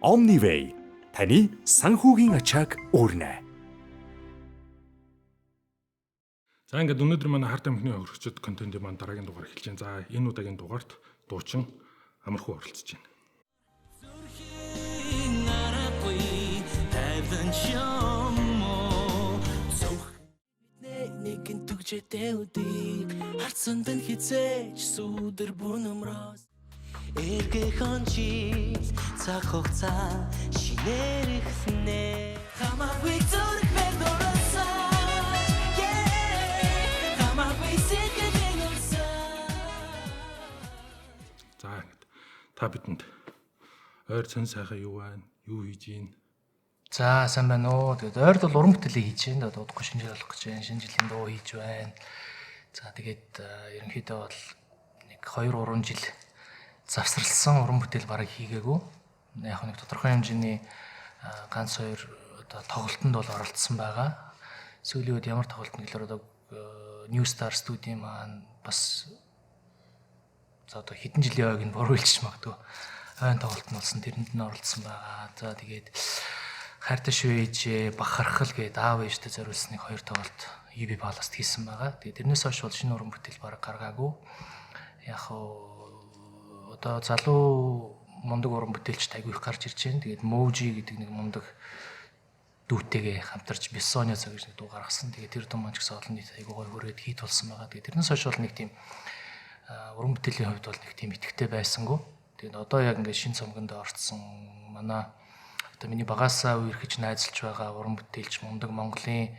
Omniway таны санхүүгийн ачааг өөрнө. За ингээд өнөөдөр манай харт амхны хөргөчд контентын маань дараагийн дугаар эхэлж байна. За энэ удаагийн дугаарт дуучин амархуу оролцож байна. Нэгэн түгжэтэй үдийг харцандан хизээж сүдэр бүр нөмрөөс эргэхэн чи цаг хугацаа шинээр ихнэ хамаагүй зүрх мэрдорсаа хамаагүй сэтгэлэнсаа. За ингээд та бидэнд ойр цан сайхан юу байна? Юу хийж гин? За сайн байна уу. Тэгээд ойрд бол уран бүтээлээ хийж байна. Дуудахгүй шинжил болох гэж байна. Шинэ жилийн дуу хийж байна. За тэгээд ерөнхийдөө бол нэг 2-3 жил завсралсан уран бүтээл бараг хийгээгүй. Яг нэг тодорхой хэмжээний ганц хоёр одоо тоглолтод бол оролцсон байгаа. Сүүлийн үед ямар тоглолт нэглэр одоо New Star студийн маань бас за одоо хэдэн жилийн ойг нь боруулж магадгүй ойн тоглолт нь болсон тэрэнд нь оролцсон байгаа. За тэгээд Харташ вэж бахархал гээд аав ээжтэй зориулсан нэг 2 тоглолт UB Palace-т хийсэн байгаа. Тэгээд тэрнээс хойш бол шинэ уран бүтээл бараг гаргаагүй. Яг одоо залуу мундаг уран бүтээлч айгүй их гарч ирж байна. Тэгээд Moji гэдэг нэг мундаг дүүтэйгээ хамтарч Bessonia цаг гэж нэг дуу гаргасан. Тэгээд тэр дуу маань ч гэсэн олон нийт айгүй гоё хүрээд хит болсон байгаа. Тэгээд тэрнээс хойш бол нэг тийм уран бүтээлийн хувьд бол нэг тийм итгэвтэй байсангүй. Тэгээд одоо яг ингээд шинэ цомгонд орцсон манай одоо миний багасаа үерхэж найзалж байгаа уран бүтээлч мундаг Монголын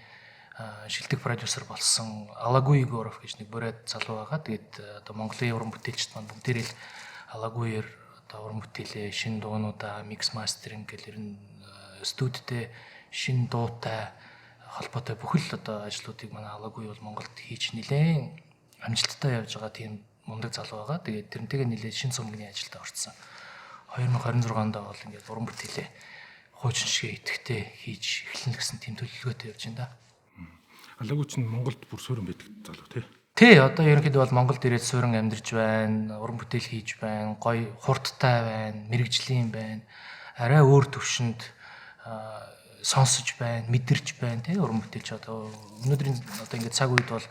шилдэг продюсер болсон Алагуй Егоров гэж нэг бүрээд залуу байгаа. Тэгээд одоо Монголын уран бүтээлчд маань бүгдээрээ л Алагуйэр одоо уран бүтээлээ шинэ дуунуудаа микс мастеринг гэл ер нь студидтэй шинэ дуутай холбоотой бүхэл одоо ажлуудыг манай Алагуй бол Монголд хийж нилээн амжилттай явж байгаа тийм мундаг залуу байгаа. Тэгээд тэрнтэйгээ нилээн шинэ цомгны ажилд орсон. 2026 онд бол ингээд уран бүтээлээ хуучин шиг идэвхтэй хийж эхлэнэ гэсэн тийм төлөвлөгөөтэй явж байна да. Алагуйч нь Монголд бүр суурин байдаг залуу тий. Тий, одоо ерөнхийдөө бол Монголд ирээд суурин амьдарч байна, уран бүтээл хийж байна, гоё хурдтай байна, мэрэгжлийн байна. Арай өөр төвшөнд сонсож байна, мэдэрч байна тий уран бүтээлч одоо өнөөдрийн одоо ингээд цаг үед бол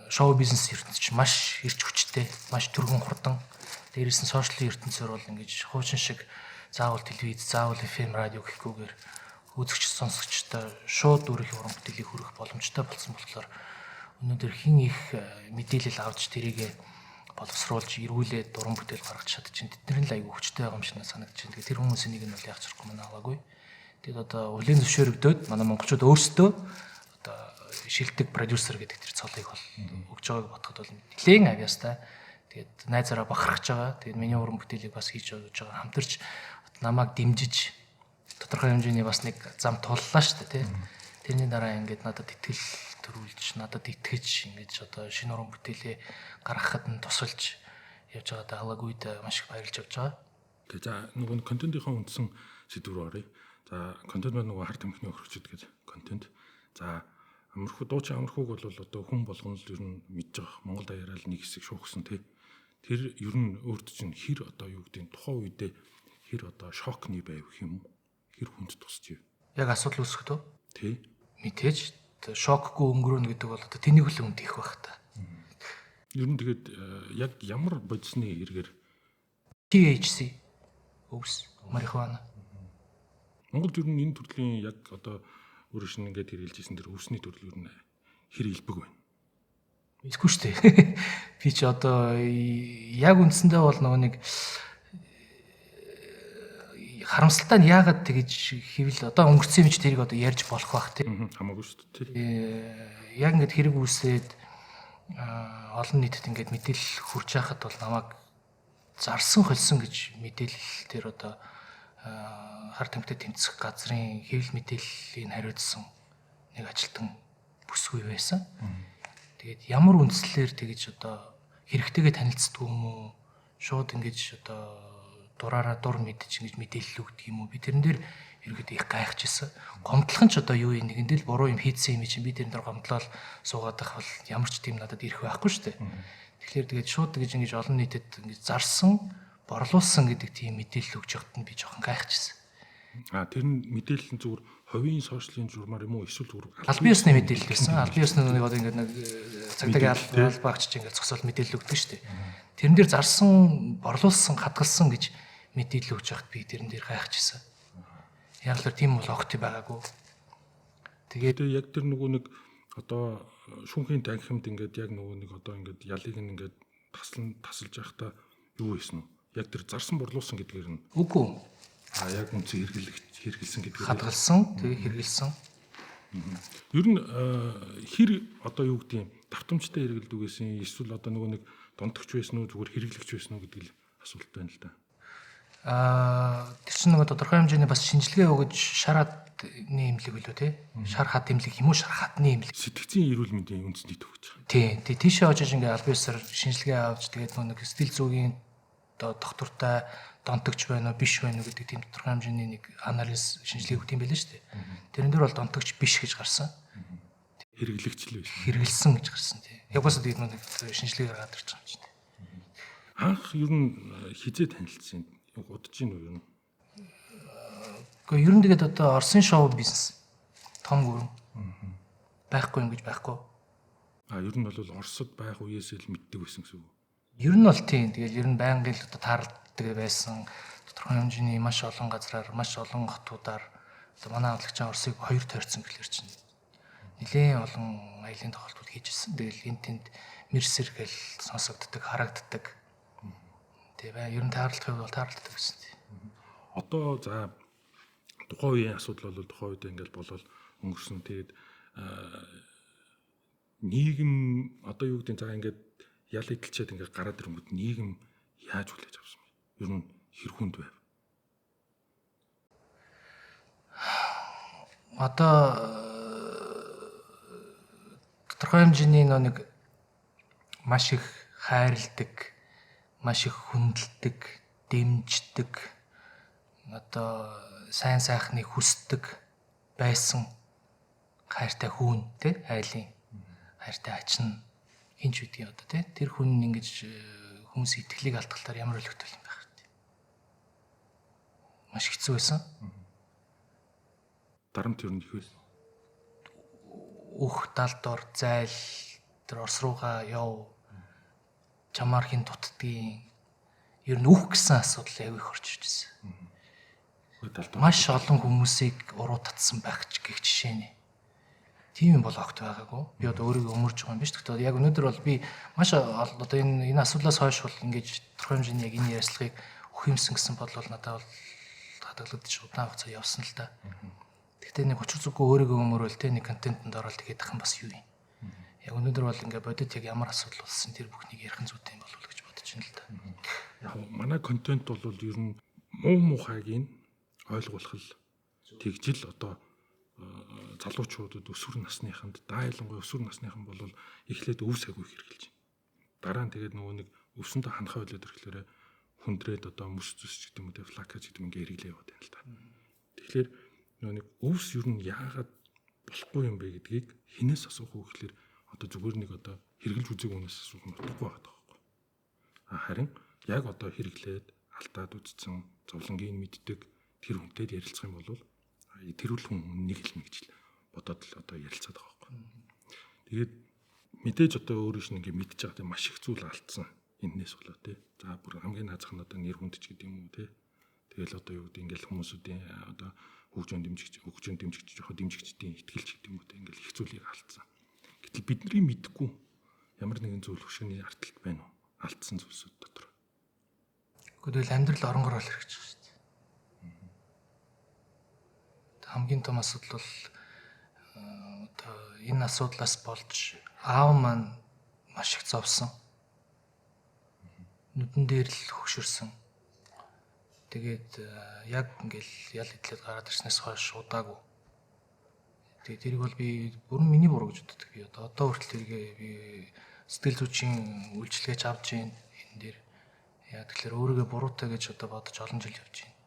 шоу бизнес ертөнцийн маш ирч хүчтэй, маш түргэн хурдан. Дээрээс нь сошиалын ертөнцөөр бол ингээд хуучин шиг заавал телевиз, заавал FM радио гэхгүйгээр үзэгч сонсогчтой шууд өөрийнх уран бүтээлийг хүргэх боломжтой болсон болохоор өнөөдөр хин их мэдээлэл авч тэрийг боловсруулж эргүүлээд уран бүтээл гаргаж чадчихээн. Тэдний л аягүй хүчтэй байгаа юм шиг санагдаж байна. Тэгэхээр тэр хүмүүсийн нэг нь бол яг зэрэг манай Алагуй. Тэгээд одоо хүлээн зөвшөөрөгдөөд манай монголчууд өөрсдөө одоо шилдэг продюсер гэдэг тэр цолыг бол өгж байгааг бодоход бол нэлээд авьяастай. Тэгээд найзаараа бахархаж байгаа. Тэгээд миний уран бүтээлийг бас хийж өгж байгаа. Хамтарч намайг дэмжиж тодорхой хэмжээний бас нэг зам туллаа шүү дээ тий. Тэрний дараа ингээд надад итгэл төрүүлж, надад итгэж ингэж одоо шинэ уран бүтээлээ гаргахад нь тусалж явж байгаа Алагуйд маш их баярлж явж байгаа. Тэгээ за нөгөө контентынхаа үндсэн сэдв рүү оръё. За контент маань нөгөө харт амхны хөргөчд гэдэг контент. За амархуу дуучин амархууг бол одоо хүн болгоно л ер нь мэдж байгаа. Монгол даяараа л нэг хэсэг шуухсан тий. Тэр ер нь өөрт чинь хэр одоо юу гэдэг тухайн үедээ хэр одоо шокны байв юм уу? Хэр хүнд тусч юу? Яг асуудал үүсэхэд үү? Тий. Мэдээж шокгүй өнгөрөөнө гэдэг бол одоо тэнийг л үнд их байх та. Ер нь тэгээд яг ямар бодисны хэрэгээр THC өвс марихуана. Монголд ер нь энэ төрлийн яг одоо өөр шин ингээд хэрэгжилжсэн тэр өвсний төрөл ер нь хэр илбэг байна. Исгүй шүү дээ. Би ч одоо яг үндсэндээ бол нөгөө нэг харамсалтай нь яагаад тэгэж хэвэл одоо өнгөрцөн юм чи тэрийг одоо ярьж болох байх тийм. Хамаагүй шүү дээ. Яг ингээд хэрэг үүсээд олон нийтэд ингээд мэдээлэл хүрч яхад бол намайг зарсан холсон гэж мэдээлэл тэр одоо хар тамхитай тэмцэх газрын хэвлэл мэдээллийг хариуцсан нэг ажилтан бүсгүй байсан. Тэгээд ямар үндслээр тэгэж одоо хэрэгтэйгээ танилцдаг юм уу? Шууд ингэж одоо дураараа дур мэдчих ингэж мэдээлэл өгдөг юм уу? Би тэрэн дээр ерөөд их гайхажсэн. Гомдлох нь ч одоо юу юм нэгэндээ л буруу юм хийцэн юм чинь би тэрэн дээр гомдлол суугаад ах бол ямар ч тийм надад ирэх байхгүй шүү дээ. Тэгэхээр тэгээд шууд тэгэж ингэж олон нийтэд ингэж зарсан, борлуулсан гэдэг тийм мэдээлэл өгч явахад нь би жоохон гайхажсэн. Тэр нь мэдээлэл нь зүгээр хувийн сошиалын журмаар юм уу эсвэл зүгээр албан ёсны мэдээлэл байсан. Албан ёсны нэг одоо ингэ нэг цагдаагийн албаагч ингэ зогсоол мэдээлэл өгдөг шүү дээ. Тэрэн дээр зарсан, борлуулсан, хадгалсан гэж мэдээлэл өгч явахад би тэрэн дээр гайхажсэн. Яг л тийм бол огт байгаагүй. Тэгээд яг тэр нөгөө нэг одоо шүүхийн танхимд ингээд яг нөгөө нэг одоо ингээд ялыг ингээд тасалж явахдаа юу хийсэн үү? Яг тэр зарсан борлуулсан гэдгээр нь үгүй. Яг үнцэн хэрэгэлсэн гэдгээр Хадгалсан, тэгээ хэрэгэлсэн. Ер нь хэр одоо юу гэдэг юм давтамжтай хэрэгэлдэг гэсэн эсвэл одоо нөгөө нэг донтогч байсан уу зүгээр хэрэглэгч байсан уу гэдэг л асуулт байна л да. Тэр чинь нөгөө тодорхой хэмжээний бас шинжилгээ өгөж шар хадны эмнэлэг билүү те? Шар хад эмнэлэг юм уу шар хадны эмнэлэг? Сэтгцийн эрүүл мэндийн үндэсний төвч. Тий. Тийшээ очиж ингээ албан ёсоор шинжилгээ авч тэгээд нөгөө нэг стил зүйн доктортай донтогч байна уу биш байна уу гэдэг тийм тодорхой хэмжээний нэг анализ шинжилгээ өгд юм байл шүү дээ. Тэрэн дээр бол донтогч биш гэж гарсан. Хэрэглэгч л байсан. Хэрэгэлсэн гэж гарсан тий. Яг бас тэгээд нэг шинжилгээ гаргаад ирж байгаа юм чинь. Анх ер нь хизээ танилцсан удаж гин үү ер нь. Гэхдээ ер нь тэгээд одоо Оросын шоу бизнес том гүрэн байхгүй юм гэж байхгүй. Ер нь бол Оросд байх үеэс л мэддэг байсан гэсэн үг. Ер нь бол тийм. Тэгэл ер нь байнгын л одоо тааралддаг байсан. Тодорхой хэмжээний маш олон газраар, маш олон хотуудаар одоо манай хамтлагч Оросыг хоёр тойрцсон гэлэр чинь. Нилээн олон аялын тоглолтууд хийжсэн. Тэгэл энэ тэнд мэрсэр гэл сонсогддог, харагддаг. Тэгээ ер нь таарлахыг бол таарлагддаг гэсэн тийм. Одоо за тухайн үеийн асуудал бол тухайн үед ингээл болол өнгөрсөн. Тэгээд нийгэм одоо юу гэдэг за ингээд ял идэлчээд ингээд гараад ирэнгүүт нийгэм яаж хүлээж авсан бэ? Ер нь хэр хүнд байв? Одоо тодорхой хэмжээний нэг маш их хайрладаг, маш их хүндэлдэг, дэмждэг, одоо сайн сайхныг хүсдэг байсан хайртай хүн тий айлын хайртай ачин хинч үдгийн одоо тий тэр хүн ингэж хүмүүс итгэлийг алдахлаар ямар өлөгтэй юм байх вэ? Маш хэцүү байсан. Дарамт ер нь их байсан. Ух далдор зайл тэр Орос руугаа яв чамаар хин дутдгийн ер нь үх гэсэн асуудал аяг их орж иржсэн. Маш олон хүмүүсийг уруу татсан байх ч гэх жишээ нэ. Тийм юм бол огт байгаагүй. Би одоо өөрийгөө өмөрж байгаа юм биш. Гэхдээ яг өнөөдөр бол би маш одоо энэ асуудлаас хойш бол ингэж тодорхой хэмжээний яг энэ ярьцлагыг өөх юмсан гэсэн бодлол надад бол хадгалагдчих удаан хугацаа явсан л да. Гэхдээ нэг учир зүггүй өөрийгөө өмөрөөл те нэг контентэнд ороод тэгээд ах юм бас юу юм. Яг өнөөдөр бол ингээ бодит яг ямар асуудал болсон тэр бүхнийг ярих нь зүйтэй юм болов гэж бодож байна л да. Яг манай контент бол ер нь муу мухайг ойлгуулах л тэгжил одоо залуучуудад өсвөр насныханд дайлангуй өсвөр насныхан бол эхлээд өв саггүй хэрглэж байна. Дараа нь тэгээд нөгөө нэг өвсөндөө ханахаа болоод ирэхлээр хүндрээд одоо мөс зүс гэдэг юм үү флакаж гэдэг ингээ хэрэглээ яваад байна л да. Тэгэхээр нөгөө нэг өвс ер нь яагаад болохгүй юм бэ гэдгийг хинээс асуух уу гэхэлэр одоо зүгээр нэг одоо хэрглэж үзег хүнээс асуух нь утгагүй байгаа байхгүй. Харин яг одоо хэрэглээд алдаад үзсэн зовлонгийн мэддэг тэр хүнтэй ярилцах юм бол тэр үл хүн нэг л мэгжил бодоод л одоо ярилцаад байгаа байхгүй. Тэгээд мэдээж одоо өөрөө шин ингээ мэдж байгаа тийм маш их зүйл алдсан энэс болоо тий. За бүр хамгийн наазах нь одоо нэр хүндч гэдэг юм уу тий. Тэгэл одоо юу гэдэг ингээл хүмүүсүүдийн одоо хөгжөөн дэмжигч жоохон дэмжигчдийн ихтгэлч гэдэг юм уу тий. Ингээл их зүйлийг алдсан. Гэтэл бидний мэдгүй ямар нэгэн зүйл хөшөөний арталт байна уу? Алдсан зүйлсүүд дотор. Гэхдээ амьдрал оронгор бол хэрэгж байгаа шүү дээ. Хамгийн том асуудал бол одоо энэ асуудлаас болж аав маань маш их зовсон. Нүдэн дээр л хөшөрсөн. Тэгээд яг ингээл ял идлээд гараад ирснээс хойш удаагүй. Тэгээд тэрийг бол би бүрэн миний буруу гэж боддог. Би одоо хүртэл тэргээ би сэтгэл зүйчийн үйлчилгээч авч гин энэ дээр. Яа тэгэхээр өөрийгөө буруутай гэж одоо бодож олон жил явж байна.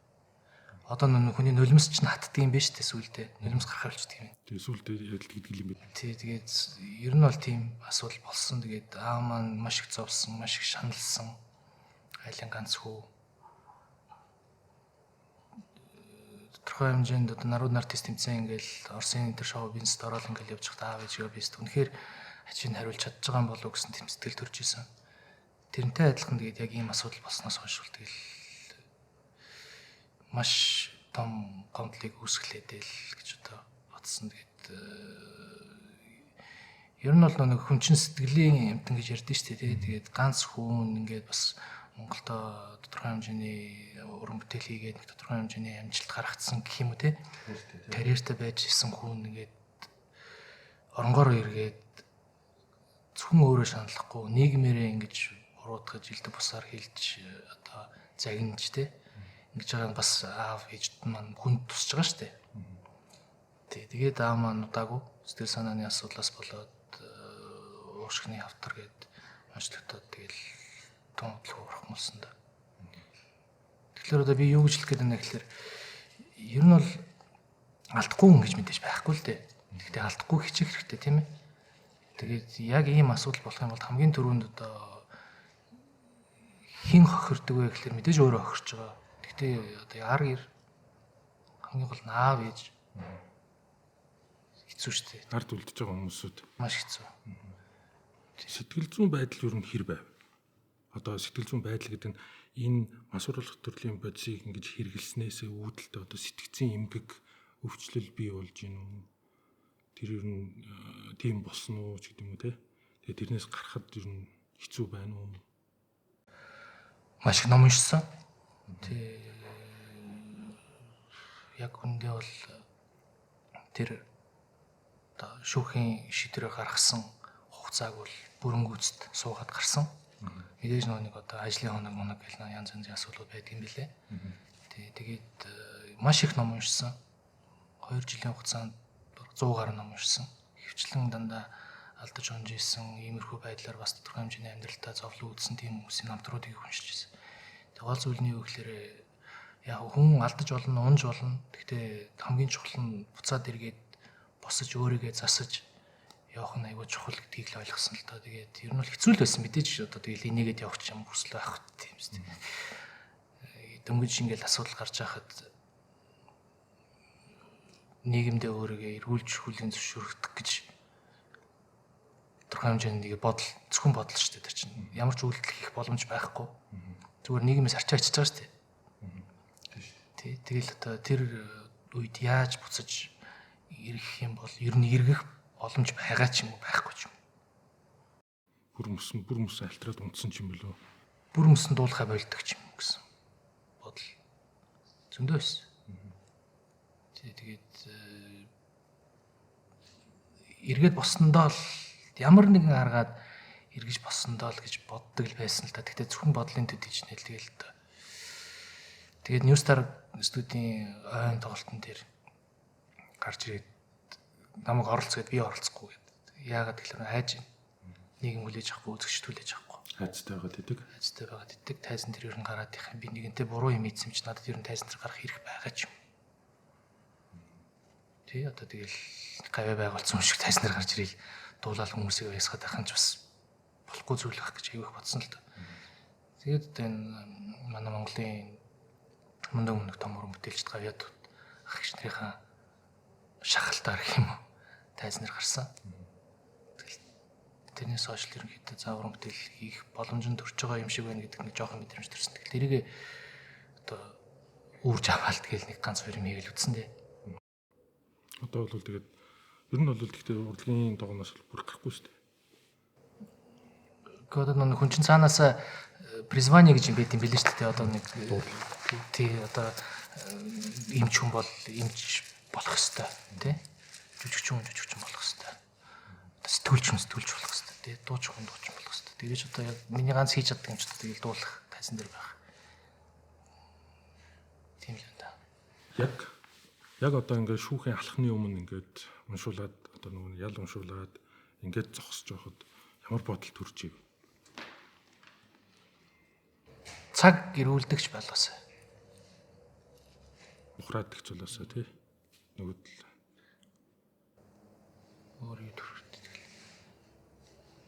Одоо нүн хүний нулимс ч хатдаг юм биш үү сүулдэ. Нулимс гарахаар болчихдаг юм. Тэгээ сүулдэ яг л гэдэг юм бэ. Тий, тэгээд ер нь бол тийм асуудал болсон. Тэгээд аав маань маш их зовсон, маш их шаналсан. Айлын ганц хүү. Тодорхой хэмжээнд одоо нарууд артист тэмцээн ингээл Оросын тэр шоу бизнест ороод ингээл явж байхдаа аав ээжгээ бист үнэхээр ачийн хариулж чадж байгаа юм болов уу гэсэн тэм сэтгэл төрж исэн. Тэрнтэй адилхан тэгээд яг ийм асуудал болсноос хойш тэгэл маш том гомдлыг үүсгэлээдээ л гэж одоо бодсон. Тэгээд ер нь бол нэг хүнчин сэтгэлийн амтан гэж ярьдэн шүү дээ. Тэгээд ганц хүн ингээд бас Монголдо тодорхой хэмжээний уран бүтээл хийгээд нэг тодорхой хэмжээний амжилт гаргацсан гэх юм уу те. Карьертэй байж исэн хүн ингээд оронгоор эргээд зөвхөн өөрөө шаналхгүй нийгмээрээ ингэж буруутгаж илдэг бусаар хэлж одоо загинж те. Ингэж байгаа бас аав ээж маань хүнд тусч байгаа шүү дээ. Тэгээд аав маань удаагүй сэтгэл санааны асуудлаас болоод уушгины хавтар гээд онцлогдоод тэгэл томтлох урахмалсан да. Тэгэхээр одоо би юу гэж хэлэх гээд байна гэхээр ер нь бол алдахгүй хүн гэж мэдээж байхгүй л дээ. Гэхдээ алдахгүй хичих хэрэгтэй тийм ээ. Тэгээд яг ийм асуудал болох юм бол хамгийн түрүүнд одоо хин хохирдог вэ гэхээр мэдээж өөрөө хохирч байгаа. Гэхдээ одоо яар гэр хамгийн гол нь аав ээж хэцүү шүү дээ. Ард үлдэж байгаа хүмүүсүүд Маш хэцүү. сэтгэл зүйн байдал юу н хэр байв? Одоо сэтгэл зүйн байдал гэдэг нь энэ масууруулах төрлийн бодисыг ингэж хэрэгэлснээсээ үүдэлтэй одоо сэтгцийн эмгэг өвчлөл бий болж гин үү? Тэр ер нь тийм болсон уу ч гэдэг юм уу те. Тэгээ тэрнээс гарахад ер нь хэцүү байна уу? Маш их ном уншсан. Яг үндэ бол тэр одоо шүүхийн шийдвэрээр гаргасан хугацааг бол бүрэн гүйцэд суугаад гарсан. Мэдээж нэг одоо ажлын хоног гэл янз янзын асуудлууд байдаг юм билэ. Тэгээд маш их ном уншсан. 2 жилийн хугацаанд 100 гаруй ном уншсан. Хвчлэн дандаа алдаж унж исэн, иймэрхүү байдлаар бас тодорхой хэмжээний амьдралтаа зовлон үзсэн тийм хүмүүсийн намтруудыг уншиж ирсэн. Тэгээд гол зүйл нь юу гэхээр яг хүн алдаж болно, унж болно. Гэхдээ хамгийн чухал нь буцаад эргээд босож өөрийгөө засаж явах нь аюул чухал гэдгийг л ойлгосон л доо. Тэгээд ер нь бол хэцүү л байсан мэдээж одоо тэгээд энийгээд явах юм хүсэл байх тийм үстэй. Дөнгөж ингээл асуудал гарч байхад нийгэмдээ өөрийгөө эргүүлж хүлээн зөвшөөрөх гэж тодорхой хэмжээний бодол зөвхөн бодол шүү дээ тэр чинь. Ямар ч үйлдэл хийх боломж байхгүй. Зүгээр нийгэмээс арчаагч байгаа шүү дээ. Тэгэл одоо тэр үед яаж буцаж ирэх юм бол ер нь эргэх боломж байгаа ч юм уу байхгүй ч юм. Бүр мөсөн альтраад унтсан ч юм болов. Бүр мөсөн дуулахаа болдог ч юм гэсэн бодол зөндөө байсан. Тэгээд эргээд боснодоо л ямар нэгэн аргаад эргэж боснодоо л гэж боддог л байсан л та. Тэгтээ зөвхөн бодлын төдийч нэл тэгэл та. Тэгээд Newstar студийн ойн тоглолтын дээр гарч ирээд намайг оролцоод би оролцохгүй гэдэг. Яагаад гэхээр хайж нийгэм хүлээж авахгүй, үзэгч хүлээж авахгүй. Хайцтай байгаад идэг. Хайцтай байгаад идэг. Тайзан дээр ер нь гараад их юм. Би нэгэнтэй буруу юм ийдсэн чи надад ер нь тайзан дээр гарах хэрэг байгаа ч юм. Тий одоо тэгэл гавь байгуулсан юм шиг тайзан дээр гарч ирэл дуулаад хүмүүсийг ясгаад байх нь ч бас болохгүй зүйл байх гэж аяг бодсон л доо. Тэгээд одоо энэ манай Монголын мундаг том уран бүтээлчд гавьяд ах эгч нарынхаа шахалтаар гэх юм уу тайзан дээр гарсан. Тэгэл Тэрнээс хойш л ерөнхийдөө за уран бүтээл хийх боломжинд төрж байгаа юм шиг байна гэдэг нэг жоохон мэдрэмж төрсөн. Тэгэл тэрийг одоо үүрж аваад тэгэл нэг ганц хоёр юм хийгээл үтсэн дээ. Одоо бол тэгээд ер нь бол гэхдээ урлагийн догоноос бүр гарахгүй шүү дээ. Одоо нэг хүн чинь цаанаас призвание гэж юм байт юм билээ шүү дээ. Одоо нэг тий одоо эмч хүн бол эмч болох хэвээр тий. Жүжигчин болох хэвээр. Сэтгүүлч болох хэвээр тий. Дууч хүн болох хэвээр. Тэгэж одоо яг миний ганц хийж чаддаг юм ч тэгэл дуулах тайсан дээр байх. Тийм л энэ. Яг одоо ингээд шүүхийн алхны өмнө ингээд уншуулад одоо нөгөө ял уншуулад ингээд зогсож байхад ямар бодол төрж ив. Цаг ирүүлдэгч болгоосаа. Ухраадагч болоосоо тий. Нөгөөдөл Өөрийн төрөлт.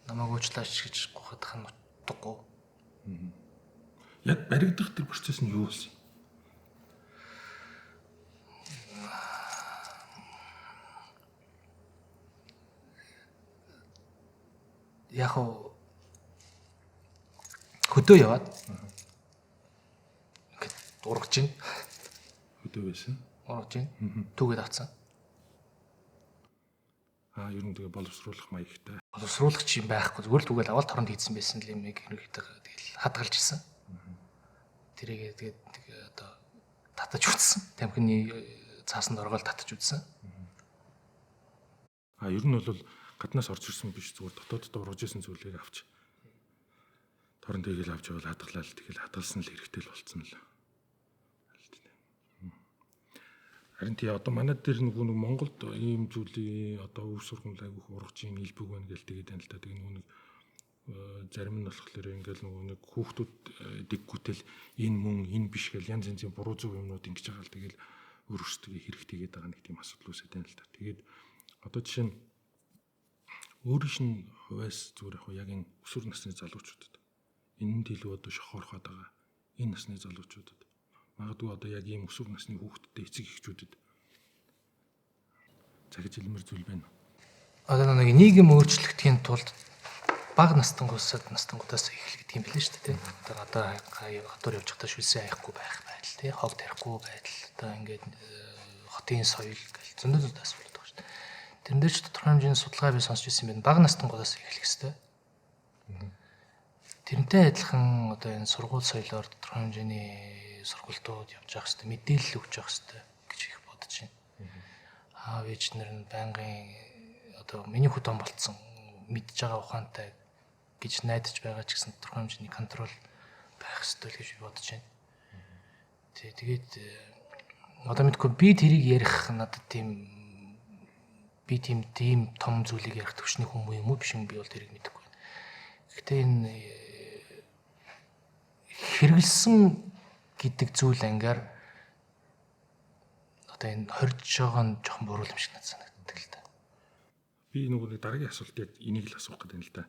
Намайг уучлаач гэж гохотх нь утгагүй. Яг баригдах тэр процесс нь юу вэ? Яг хөдөө яваад ингээд ургаж гин. Хөдөө байсан. Ургаж гин. Түгээд авцсан. Ер нь тэгээ боловсруулах маягтай. Боловсруулах юм байхгүй. Зүгээр л түгээд аваад торонд хийдсэн байсан л юм яг ерөнхийдөө тэгэл хадгалж ирсэн. Тэрийг тэгээд одоо татаж үтсэн. Тамхины цаасанд оргоол татаж үтсэн. Ер нь бол гаднаас орж ирсэн биш зүгээр дотооддоо ургаж исэн зүйлийг авч торон тэгэл авч явал хадгалаа л тэгэл хадгалсан л хэрэгтэй л болцсон л. Харин тий одоо манай дээр нэг Монголд ийм зүйлийн одоо өв сургамж айгүйх ургаж ийн илбэг байна гэл тэгээд байна л да. Тэгээ нэг зарим нь болохоор ингээл нэг хүүхдүүд дэггүүтэл энэ мөн энэ биш гэл янз янзын буруу зөв юмнууд ингэж байгаа л тэгэл өөрөөсдөө хэрэгтэйгээд байгаа нэг тийм асуудал үүсэж байна л да. Тэгээд одоо жишээ нь өөрийнх нь хувьас зүгээр яг энэ өсвөр насны залуучуудад энэнд илүү одоо шохоорхоод байгаа энэ насны залуучуудад магадгүй одоо яг ийм өсвөр насны хүүхдтэй эцэг эхчүүдэд цагж илмэр зүйл байна. Одоо нэг нийгэм өөрчлөгдөхийн тулд бага настангуудаас эхлэх гэдэг юм билээ шүү дээ. Одоо гадуур явж байхдаа шүлсээ аяхгүй байх байдал тий хог тарихгүй байдал одоо ингээд хотын соёл гэл зөндөл асуудал байна шүү дээ. Тэрэн дээр ч тодорхой хэмжээний судалгаа би сонсч ирсэн байна. Бага настангуудаас эхлэх хэрэгтэй. Тэрнтэй адилхан одоо энэ сургууль соёлоор тодорхой хэмжээний сургалтууд явж явах хэрэгтэй, мэдээлэл өгч явах хэрэгтэй гэж их бодож байна. Аав ээж нар нь байнгын одоо миний хөтөн болцсон мэдж байгаа ухаантай гэж найдаж байгаа ч гэсэн тодорхой хэмжээний контрол байх хэрэгтэй л гэж бодож байна. Тэгээд одоо мэдгүй би тэрийг ярих надад тийм том зүйлийг ярих төвшний хүн юм уу биш юм би бол тэрийг мэдэхгүй байна. Гэхдээ энэ хэрэгэлсэн гэдэг зүйл ангаар одоо энэ хорж байгаа нь жоохон буруу юм шиг надад санагддаг л да. Би нэг дараагийн асуулт яг энийг л асуух гэдэг юм л да.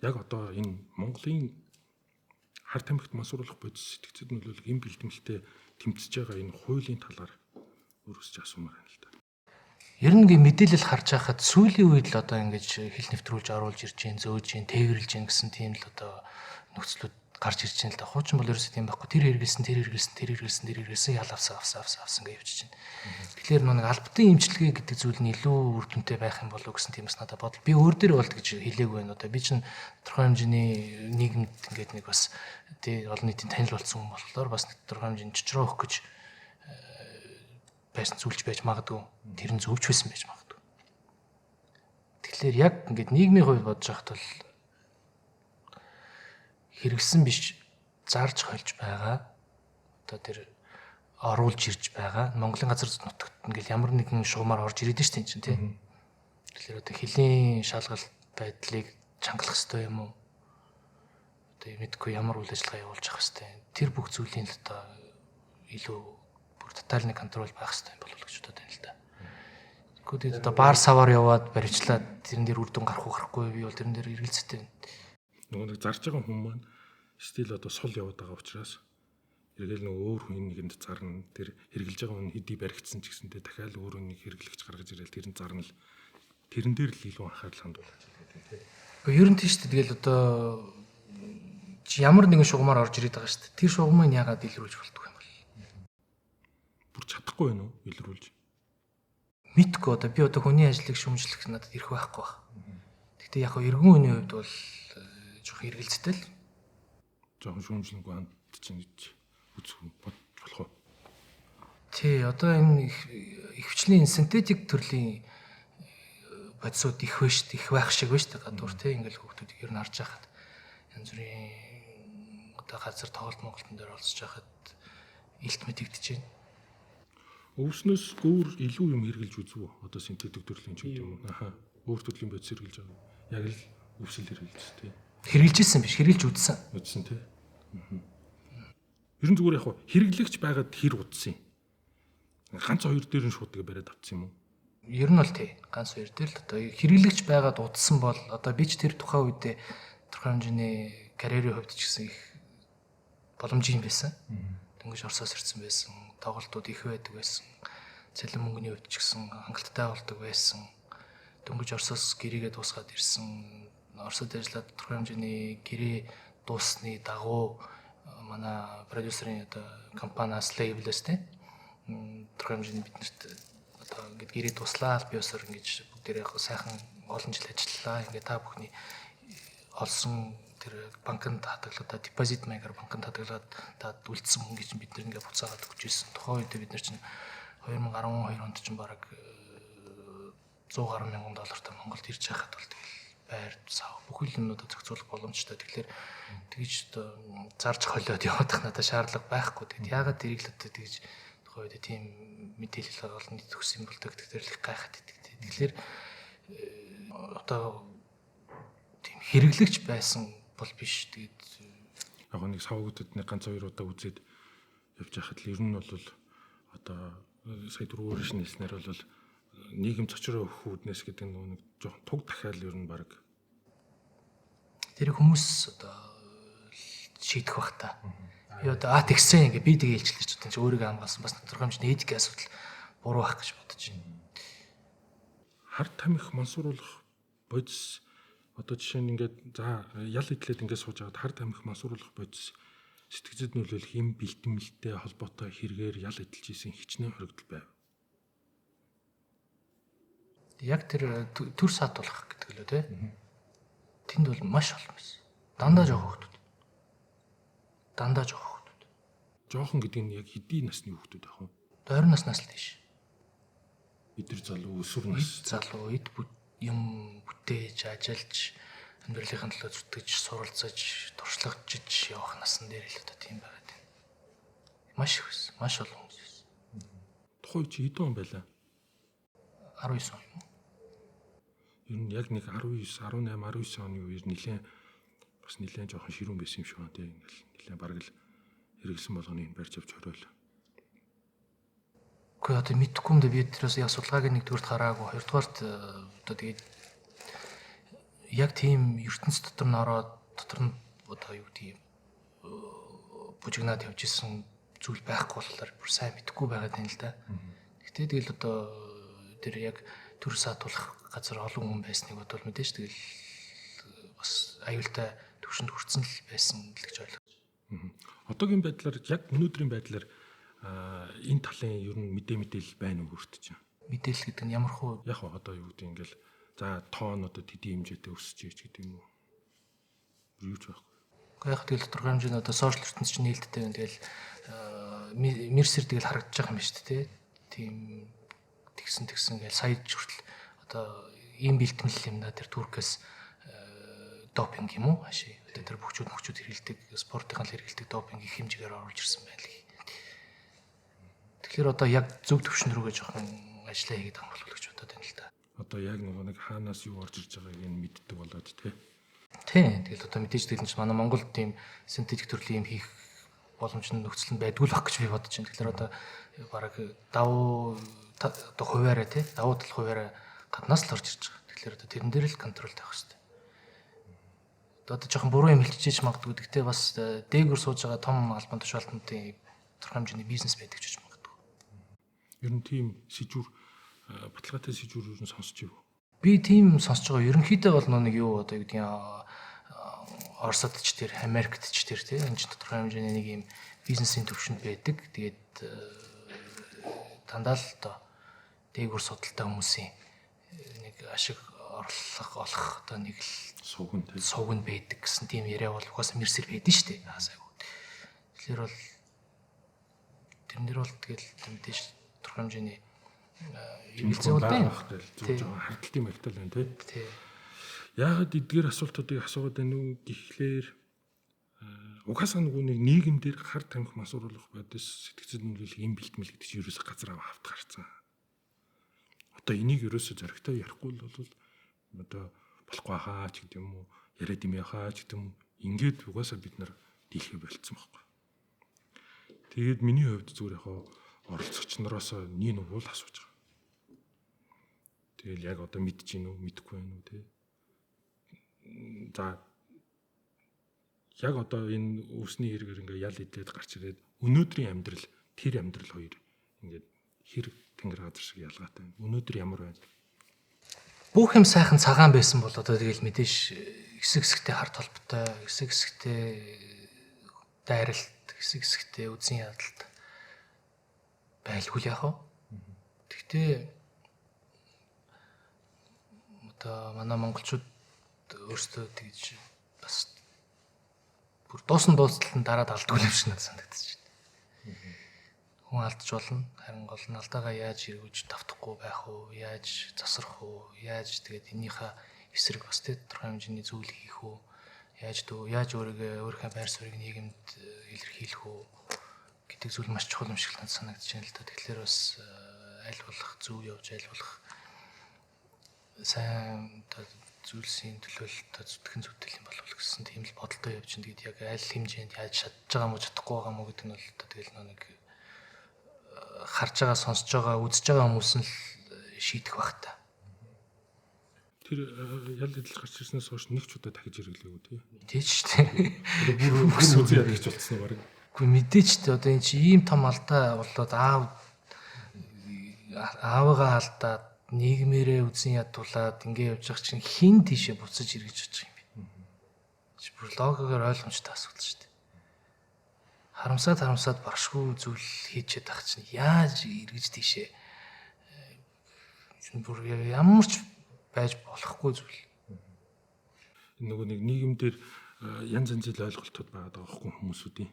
Яг одоо энэ Монголын хар тамхит мансууруулах бодис сэтгцэд нөлөөлөх эм бэлтгэлтэй тэмцэж байгаа энэ хуулийн талаар өөрөөсөө асуумаар байна л да. Ер нь гээ мэдээлэл харж байхад сүүлийн үед л одоо ингэж хил нэвтрүүлж оруулж ирж гин зөөж гин тээвэрлж гин гэсэн тийм л одоо нөхцлүүд гарч ирж байна л да. Хуучин бол ерөөсөө тийм байхгүй. Тэр хэрэгэлсэн ял авсан гэж явж чинь. Тэгэхээр нэг албатын эмчилгээ гэдэг зүйл нь илүү үр дүнтэй байх юм болов гэсэн тийм бас надад бодол. Би өөр дээр болт гэж хэлээгүй байна. Одоо би чинь тодорхой хэмжээний нийгэмд ингээд нэг бас тий олон нийтийн танил болсон хүн болохоор бас нэг тодорхой хэмжээний чичрээ өгөх гэж байсан зүйлж байж магадгүй. Тэр нь зөвч байсан байж магадгүй. Тэгэхээр яг ингээд нийгмийн хувьд бодож байхад бол хэрэгсэн биш зарж хольж байгаа одоо тэр оруулж ирж байгаа Монголын газар нутагт ингээл ямар нэгэн шугамар орж ирээд шүү дээ чинь тий. Тэгэхээр одоо хөлийн шалгалт байдлыг чангалах хэрэгтэй юм уу? Одоо мэдгүй ямар үйл ажиллагаа явуулж явах хэрэгтэй. Тэр бүх зүйлийн л одоо илүү бүр тотальны контрол байх хэрэгтэй юм болов уу гэж бодод байна л да. Гэхдээ одоо баар саваар яваад барьчлаад тэрэн дээр үр дүн гарах уу гарахгүй би бол тэрэн дээр эргэлзээтэй байна. Нөгөө зарж байгаа хүн маань стил одоо сул яваад байгаа учраас эргээл нөгөө өөр хүн нэгэнд зарна тэр хэрглэж байгаа хүн хэдий баригдсан ч гэсэнтэй дахиад өөр хүнийг хэрэглэгч гаргаж ирэл тэр нь зарна л тэрэн дээр л илүү анхаарал хандуулж байгаа тийм. Гэхдээ ер нь тийм шүү дээ. Тэгэл одоо чи ямар нэгэн шугамаар орж ирээд байгаа шүү дээ. Тэр шугамыг яагаад илрүүлж болдгоо юм бол? Бүр чадахгүй байна уу илрүүлж? Мэдгүй одоо би одоо хүний ажлыг шүмжлэх надад ирэх байхгүй баг. Гэхдээ яг хөө эргэн үеийн хувьд бол жоох эргэлзтэй л. Жохон шүүмжлэнгүй ханд чинь гэж үзэх болох уу? Тий, одоо энэ ихвчлэн синтетик төрлийн бодисууд их байж их байх шиг байна шүү дээ. Гадуур тий ингээл хүүхдүүдийг ер нь харж байхад янз бүрийн одоо газар тоглолт Монголтон дээр олсож байхад илт мэдэгдэж байна. Өвснөөс өөр илүү юм хэрглэж үзв үү? Одоо синтетик төрлийн ч гэдэг юм. Аха. Өөр төрлийн бодис хэрглэж байгаа. Яг л өвсөл хэрглэж тий. Хэрглэжсэн биш, хэрглэж үзсэн. Үзсэн тий. Ерөн зүгээр яг хэрэглэгч байгаад хэр удсан юм? Ганц хоёр дээр нь шууд бариад авцсан юм уу? Ер нь бол тий. Ганц хоёр дээр л одоо хэрэглэгч байгаад удсан бол одоо би ч тэр тухайн үедээ тодорхой хэмжээний карьерийн хувьд ч гэсэн их боломжийн байсан. Дөнгөж Оросоос ирсэн байсан. Тоглолтууд их байдаг байсан. Цалин мөнгөний хувьд ч гэсэн хангалттай болдог байсан. Дөнгөж Оросоос гэрээгээ дуусгаад ирсэн. Оросод ажиллаад тодорхой хэмжээний гэрээ дуусны дагуу манай продюсерын одоо компаниас лейблээс тий тодорхой хэмжээний биднэрт одоо ингээд гэрээ туслаа би усаар ингэж бүгдээрээ сайхан олон жил ажиллалаа. Ингээд та бүхний олсон тэр банкнд хадгалаад депозит маягаар банкнд хадгалаад та үлдсэн мөнгө чинь бид нэр ингээд буцаагаад өгч ирсэн. Тухайн үед бид нар чинь 2012 онд чинь бараг 100 гаруй мянган доллартай Монголд ирж байхад бол тэгэл байр сав бүхэл юмнуудаа зохицуулах боломжтой. Тэгэхээр тэгж одоо зарж холиод явах надад шаардлага байхгүй. Тэгэд яагаад тэрийг л одоо тэгж тухайн үед тийм мэдээлэл олон нийт төгс юм болдог тэгэхээр л их гайхаад идэг. Тэгэхээр одоо тийм хэрэглэгч байсан бол биш. Тэгээд яг нэг савгуудад нэг ганц хоёр удаа үзээд явж байхад л ер нь бол одоо сая дөрөөр шинэлснээр бол нийгэм цочроо өгөх үүднээс гэдэг нэг жоохон туг дахиад ер нь баг тэр хүмүүс одоо шийдэх бах та. Би одоо тэгсэн ингээ би тэгээ хэлчихлээ ч гэдэг чинь өөрийгөө хамгаалсан бас тодорхой хэмжээний эдик асуудал буруу байх гэж бодож байна. Хар тамхи мансууруулах бодис одоо жишээ нь ингээд за ял идлээд ингээд сууж байгаад хар тамхи мансууруулах бодис сэтгцэд нөлөөлөх юм бэлтгэлтэй холбоотой хэрэгээр ял идэлж исэн хичнээн хоригдол байв. Яг тэр төр саатуулах гэдэг лөө тий. Тэнд бол маш олон байсан. Дандаа жоох хүмүүс. Дандаа жоох хүмүүс. Жохон гэдэг нь яг хэдийн насны хүмүүс байх вэ? 20 наснаас л тийш. Идэр залуу өсвөр нас Залуу эд юм бүтээж, ажиллаж, амьдралынхаа төлөө зүтгэж, суралцаж, туршлагажж явах насан дээр л одоо тийм байгаад байна. Маш их байсан. Маш олон хүмүүс байсан. тухай чи хэдэн он байлаа? 19 он юм. Ер нь яг нэг 19, 18, 19 оны үеэр нэлээд жоохон ширүүн байсан юм шиг байна тийм ингээл нэлээд бараг л хэрэгэлсэн болгоны барьж авч хориол. Гэхдээ одоо мэдхгүй юм да би тэрээс яг судалгааг нэг дөрөвт хараагүй хоёрдугаарт одоо тэгээд яг тийм ертөнц дотор нь ороод дотор нь одоо юу гэдэг бужигнаад явж исэн зүйл байхгүй болохоор бүр сайн мэдхгүй байгаад байна л да. Гэхдээ тэгэл одоо тэр яг төр саатуулах газар олон хүн байсныг бодвол мэдээж тэгэл бас аюултай төвшөнд хүрсэн л байсан л гэж ойлгож. Одоогийн байдлаар яг өнөөдрийн байдлаар энэ талын ер нь мэдээлэл байна уу хүртэж байна. Мэдээлэл гэдэг нь ямар хуу Яг одоо юу гэдэг ингээл за тоон одоо тэдийн хэмжээтэй өсөж иж гэдэг юм уу? Юу ч байхгүй. Гэхдээ яг тэгэл тодорхой хэмжээний одоо сошиал ертөнц чинь нээлттэй байна. Тэгэл мерсер тэгэл харагдаж байгаа юм байна шүү дээ. Тийм тэгсэн гээл сая хүртэл одоо ийм бэлтгэл юм да тэр Туркээс допинг юм уу хаши одоо тэр бүхчүүд хэрэгэлдэг спортын л хэрэгэлдэг допинг их хэмжээгээр оруулж ирсэн байл. Тэгэхээр одоо яг зөв төвшин рүүгээ жоохон ажиллаа хийгээд байгаа болов уу гэж бодоод байна л да. Одоо яг нэг хаанаас юу орж ирж байгааг нь мэддэг болоод тий. Тэгэл одоо мэдээж тэр чинь манай Монголд тийм синтетик төрлийн юм хийх боломж нь нөхцөл нь байдгүй л баг гэж би бодож байна. Тэгэхээр одоо бараг давуу одоо хуваараа тий давуу тал хуваараа гаднаас л орж ирж байгаа. Тэгэхээр одоо тэрэн дээр л контрол тавих хэрэгтэй. Одоо жоохон буруу юм хэлчихэж магадгүй. Гэхдээ бас дээгүүр сууж байгаа том албан тушаалтнуудын тодорхой хэмжээний бизнес байдаг ч гэж магадгүй. Ер нь тийм сэжүүр баталгаатай сэжүүр ер нь сонсч ив. би тийм сонсож байгаа. Ерөнхийдөө бол нэг юу одоо юу гэдэг нь Оросд ч тэр Америкт ч тэр тийм энэ ч тодорхой хэмжээний нэг юм бизнесийн төвшөнд байдаг. Тэгээд дандаа л одоо дээгүүр судалтай хүмүүсийн нэг ашиг орлого олох одоо нэг л суугнд байдаг гэсэн тийм яриа бол угаасаа мэрсэр байдэн шүү дээ. Хаасаагүй. Тэгэхээр бол тэрэн дээр бол тэгэл мэдээж тодорхой хэмжээний хэлцээ байна. Зөв жоо хардталтай магтаал байна тий. Яагаад эдгээр асуултуудыг асуугаад байна уу гэхлээр угаасаа нэг нийгэм дээр хар тамхи масууруулах бодис сэтгцэн нөлөөлөх юм бэлтгэл гэдэг чинь ерөөсө газар аваа хавт гарцсан. Одоо энийг ерөөсө зоригтой ярихгүй бол одоо болохгүй хаа ч гэдэг юм уу яриад юм яхаа ч гэдэг юм ингээд угаасаа бид нар дийлхэ болцсон байхгүй. Тэгээд миний хувьд зүгээр яг оролцогч нараас нэг уул асууж байгаа. Тэгэл яг одоо мэдэж гин үү мэдэхгүй байна уу те. За яг одоо энэ үсний хэрэгээр ингээ ял идээд гарч ирээд өнөөдрийн амьдрал тэр амьдрал хоёр ингээд хэр тэнгэр газар шиг ялгаатай байна. Өнөөдөр ямар байна? Бүх юм сайхан цагаан байсан бол одоо тэгэл мэдээж хэсэг хэсэгтээ харт холбоотой, хэсэг хэсэгтээ дайралт, хэсэг хэсэгтээ үзэн ядалт байлгүй л яах вэ? Гэхдээ одоо манай монголчууд өөрсдөө тэгж бас бүр дуусан дуустал нь дараад алдгүй юм шиг надад санагдаж байна. Хүн алдаж болно. Харин гол нь алдаагаа яаж эргүүлж давтахгүй байх уу? Яаж засрах уу? Яаж тэгээд энийхээ эсрэг бас тодорхой хэмжээний зүйл хийх үү? Яаж өөрийнхөө байр суурийг нийгэмд илэрхийлэх үү гэдэг зүйл маш чухал юм шиг надад санагдаж байна л да. Тэгэхээр бас аль болох зөв явж аль болох сайн зүйлсийн төлөөлөлтөд зүтгэн зүтгэл юм болов гэсэн тийм л бодолтой явж байна. Тэгээд яг аль хэмжээнд яаж чадж байгаа мó чадахгүй байгаа мó гэдэг нь бол тэгэл нэг харж байгаа, сонсож байгаа, үзэж байгаа хүмүүс нь л шийдэх байх та. Тэр ял идэл гарч ирснээс хойш нэг ч удаа дахиж хэрэглээгүй тий. Мэдээж шүү дээ. Бүр үзээ ядагч болцсон баг. Үгүй мэдээж шүү дээ. Одоо энэ чи ийм том алдаа болоод аавыгаа алдаад нийгмээрээ үзэн ядуулаад ингэ явж байгаа чинь хин тийшээ буцаж эргэж очих юм бэ? Чи бүр логикоор ойлгомжтой асуудал шүү дээ. Харамсаад баршгүй зүйл хийчихэд ах чинь яаж эргэж тийшээ бүр ямар ч байж болохгүй зүйл. Нөгөө нэг нийгэмдэр янз янзын ойлголтууд байгаа даахгүй хүмүүсүүдийн.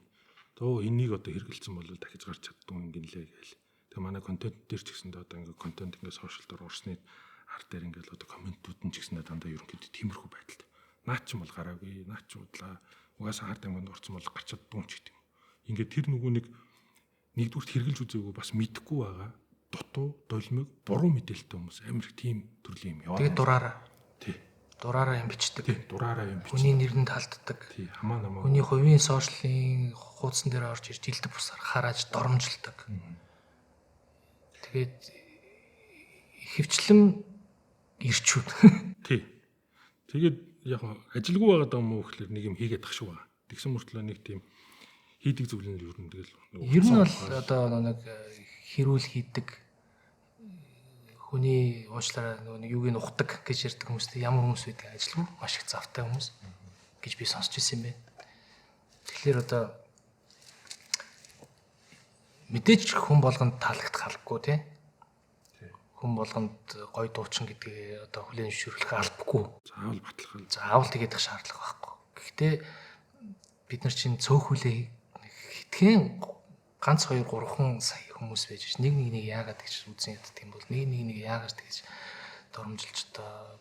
Төө энийг одоо хэрэгэлсэн бол дахиж гарч чаддгүй юм гинлээ гээл. Тэгээ манай контент дээр ч гэсэн одоо ингээ контент ингээ сошиал дээр уурсны ард дээр ингээл одоо комментүүд нь ч гэсэн дандаа ерөнхийдөө тиймэрхүү байдалтай. Наад ч юм бол гараагүй, наад ч удлаа. Угаасаа хард амганд орсон бол гарч чаддгүй ч гэдэг юм. Ингээ тэр нөгөө нэгдүгürt хэрэгжилж үзээгүй бас мэдэхгүй байгаа. Дутуу, долмиг, буруу мэдээлэлтэй хүмүүс амар их тийм төрлийн юм яваа. Тэгээ дураараа. Тий. Дураараа юм бичдэг. Тий, дураараа юм бичдэг. Хүний нэрэнд талддаг. Тий, хамаа намаа. Хүний хувийн сошиалын хуудсан дээр орж ирж дэлбэр бусаар харааж доромжилдаг. Тэгээд хөвчлэн ирчүүд. Тий. Тэгээд яг ажилгүй байгаа даа мó гэхэлэр нэг юм хийгээд тах шиг байгаа. Тэгсэн мөртлөө нэг тийм хийдэг зүйлээр ер нь тэгэл ер нь бол одоо нэг хэрүүл хийдэг хүний уучлаарай нэг юуг нь ухдаг гэж ярьдаг хүмүүстэй ямар хүмүүс байдаг ажилгүй маш их завтай хүмүүс гэж би сонсч ирсэн юм байна. Тэгэхээр одоо мэдээж хүн болгонд таалагдах албагүй тий. Хүн болгонд гой дуучин гэдгийг одоо хүлээн зөвшөөрөх албагүй. заавал батлах. Заавал тэгээд шаардлага байхгүй. Гэхдээ бид нар чинь цөөхүлээ хитгэн ганц 2 3 сая хүмүүс байж ш. Нэг яагаад гэж үзэн яддаг юм бол нэг яагаад гэж доромжилж одоо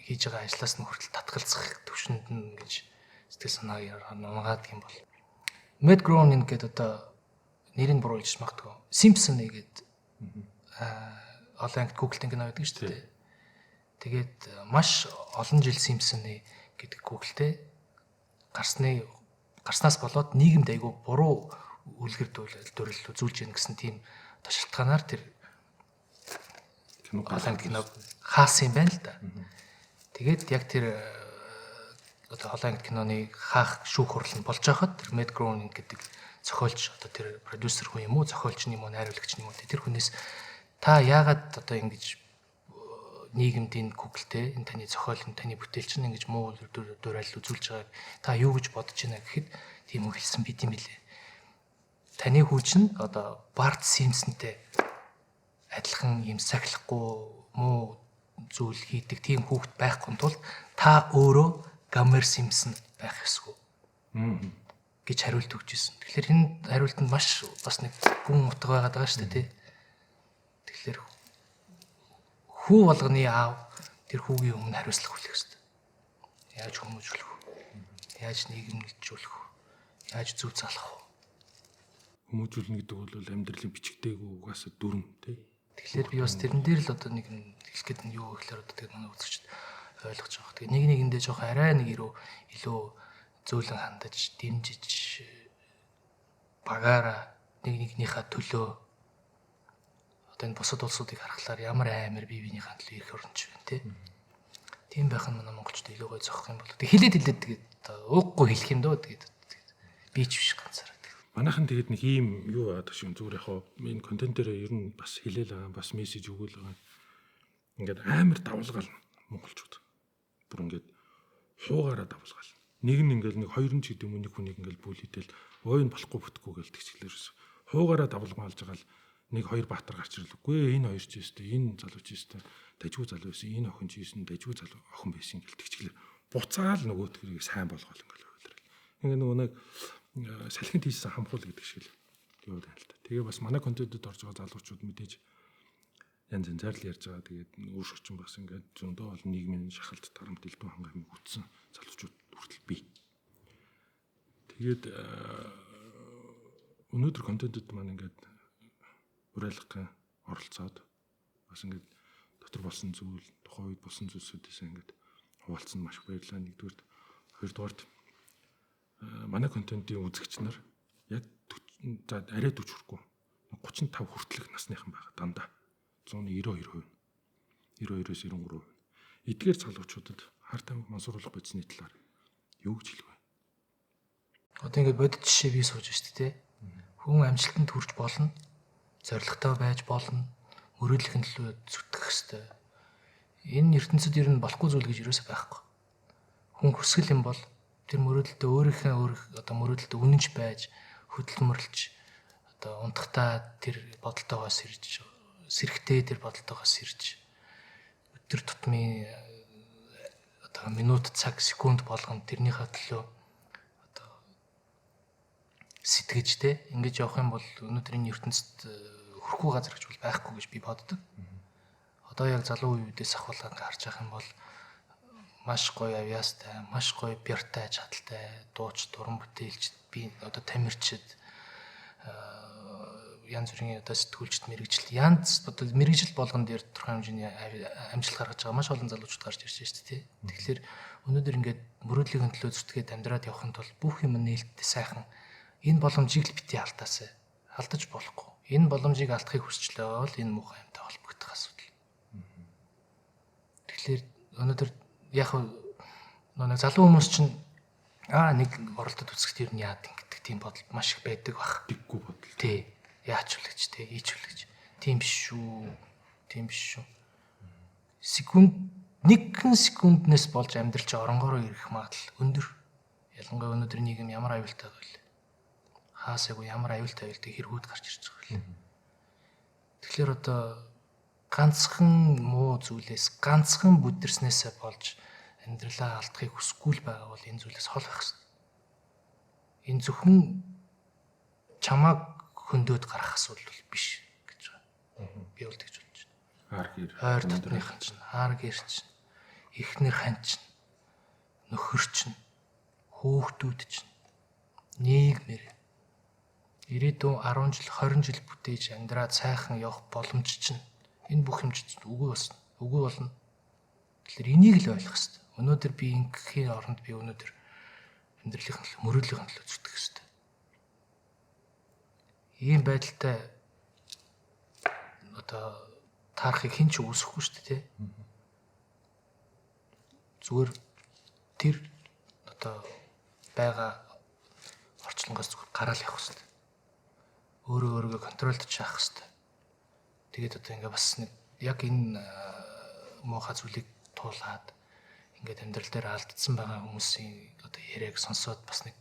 хийж байгаа ажлаас нь хүртэл татгалзах төвшөнд нь гэж сэтгэл санаа нунгаад юм бол Matt Groening гэдэг одоо нэрийг буруулж магтгүй Simpson гэдэг олон ангид Google-ийн кино байдаг шүү дээ. Тэгээд маш олон жил Simpson-ы гэдэг Google-тэй гарснаас болоод нийгэмд айгүй буруу үлгэр дуурал үзүүлж яах гэсэн тийм одоо шалтгаанаар тэр кино хаасан юм байна л да. Тэгээд яг тэр одоо олон ангид киноны хаах шүүх хурал нь болж байхад тэр Matt Groening гэдэг зохиолч одоо тэр продюсер хүн юм уу зохиолч юм уу найруулагч юм уу тэр хүнээс та яагаад одоо ингэж нийгэмд энэ Google-тэй энэ таны зохиол энэ таны бүтээл чинь ингэж муу дуурайлал үзүүлж байгааг та юу гэж бодож байна гэхэд тийм үг хэлсэн бид юм билээ. Таны хүү чинь одоо Bart Simpson-тэй адилхан юм сахилахгүй муу зүйл хийдэг тийм хүүхэд байхгүй тул та өөрөө Homer Simpson байх ёсгүй гэж хариулт өгч ирсэн. Тэгэхээр энэ хариултанд маш бас нэг гүн утга байгаад байгаа шүү дээ, тий. Тэгэхээр хүү болгоны аав тэр хүүгийн өмнө хариуцлага хүлээх ёстой. Яаж хүмүүжүүлэх вэ? Яаж нийгэмлжүүлэх вэ? Яаж зөв залах вэ? Хүмүүжүүлнэ гэдэг бол амьдралын бичигтэйг угаасаа дүрм тий. Тэгэхээр би бас тэрэн дээр л одоо нэг хэлэх гээд нь юу гэхээр одоо тэгээд манай үзэгчд ойлгож байгаа. Тэгээд нэг нэгэндээ жоох арай нэг илүү зөөлөн хандаж, дэмжиж багаараа нэг нэгнийхээ төлөө одоо энэ бусад улсуудыг харахаар ямар амар бие биенийхээ төлөө ирэх оронч байна тий. Тийм байх нь манай монголчууд илүү гой зохих юм бол тэгээд тэгээд ууггүй хэлэх юм дөө тэгээд би ч биш ганцаараа. Манайхан тэгээд нэг ийм юу яадаг шиг зүгээр яг энэ контент дээр ер нь бас хэлээл байгаа, бас мессеж өгөөл байгаа. Ингээд амар давлгаал монголчууд. Бүр ингээд хуугаараа давлгаал. Нэг нь ингээд нэг 2 ч гэдэг юм нэг хүнийг ингээд бүлийдэл ой нь болохгүй бүтэхгүй гээл тэгчлээрээс хуугаараа давлгаалж байгаа л нэг 2 баатар гарч ирлээ. Энэ хоёр ч юмстэй, энэ залуу ч юмстэй, дажгүй залуу байсан, энэ охин ч юмсэн, дажгүй залуу охин байсан гээл тэгчлээ. Буцаал нөгөөдгөрийг сайн болгоол ингээд хөлрөл. Ингээд нөгөө нэг салхинд хийсэн хамхуул гэдэг шиг л юу байна л та. Тэгээ бас манай контентэд орж байгаа залуучууд мэдээж янз янзаар л ярьж байгаа. Тэгээд өөр шорчин бас ингээд зөндөө бол нийгмийн шахалт тарамт элдв хангах юм үтсэн залуучууд хүртэл бий. Тэгээд өнөөдөр контентэд маань ингээд уриалгахын оролцоод бас ингээд дотор болсон зүйл, тухайн үед болсон зүйлсүүдээс ингээд хуваалцсан маш баярлалаа. Нэгдүгээр, хоёрдугаарт манай контентын үзэгч нар яг арай 40 хүрэхгүй 35 хүртэлх насныхан байгаа дандаа 192%. 92-оос 93%. Эдгээр залуучуудад харт амиг мансууруулах бодисны талаар юу гэж хэлэх вэ? Одоо ингээд бодит жишээ бий сууж штэ тий. Хүн амжилтанд хүрч болно. Зоригтой байж болно. Мөрөөдлийн төлөө зүтгэх ёстой. Энэ ертөнцид ер нь болохгүй зүйл гэж юусаа байхгүй. Хүн хүсгэл юм бол тэр мөрөөдөлтөө өөрийнхөө одоо мөрөөдөлтөө үнэнч байж хөдөлмөрлж одоо унтахтаа тэр бодолтойгоос ирж сэрхтээ тэр бодолтойгоос ирж өдөр тутмын одоо минут цаг секунд болгоно тэрнийхээ төлөө одоо сэтгэж те ингэж явах юм бол өнөөдрийн ертөнцид хөрхгүй газар гэж бол байхгүй гэж би боддог. Одоо яг залуу үеэдээс ахвал харж байгаа юм бол маш гоё авьяастай, маш гоё бяртай, чадaltaй, дууч, дуран бүтээлч, би одоо тамирчид янз бүрийн одоо сэтгүүлчд мэрэгжил янз одоо мэрэгжил болгон дээр тодорхой хэмжээний амжилт гаргаж байгаа маш олон залуучууд гарч ирж байна шүү дээ. Тэгэхээр өнөөдөр ингээд мөрөөдлийн төлөө зүтгээд амьдраад явахын тулд бүх юм нээлттэй сайхан энэ боломжийг л бити алдаасаа алдаж болохгүй. Энэ боломжийг алдахыг хүсчлээ бол энэ муухай юмтай холбогдох асуудал. Тэгэхээр өнөөдөр яг нэг залуу хүмүүс чинь нэг оролдод үзэхэд ер нь яад гэдэг тийм бодол маш их байдаг бах. Тэггүй бодол. Тий. Яач үлээж те, ийч үлээж. Тийм биш шүү. Тийм биш шүү. Нэгэн секунднээс болж амьдрал чи оронгороо ирэх магадлал өндөр. Ялангуяа өнөөдөр нийгэм ямар аюултай байв. Хаасаагүй ямар аюултай хэргүүд гарч ирж байгаа юм. Тэгэхээр одоо ганцхан муу зүйлээс ганцхан бүдэрснээсээ болж амьдралаа алдахыг хүсэхгүй л байгаа бол энэ зүйлээс хол байх хэрэгтэй. Энэ зөвхөн чамааг хөндөд гарах асуудал биш гэж байна. Би бол тэгж бодож байна. Хойр дотныхан чинь, хаар гэр чинь, эхнэр хань чинь, нөхөр чинь, хүүхдүүд чинь, нийгмэр ирээдүйн 10 жил, 20 жил бүтээж амьдраад сайхан явах боломж чинь энэ бүх юм чинь үгүй болно. Үгүй болно. Тэгэхээр энийг л ойлгох хэрэгтэй. Өнөөдөр би ингээхийн оронд би өнөөдөр амьдралын төлөө мөрөөдлийн төлөө зүтгэх хэрэгтэй. Ийм байдалтай одоо таарахыг хэн ч үүсэхгүй шүү дээ, тий. Зүгээр тэр одоо байгаа орчлонгоос зүгээр гараал явах хэрэгтэй. Өөрийгөө контролдож явах хэрэгтэй. Тэгээд одоо ингээ бас нэг яг энэ муухай зүйлийг туулаад ингээд амьдрал дээр алдсан байгаа хүмүүсийн одоо яриаг сонсоод бас нэг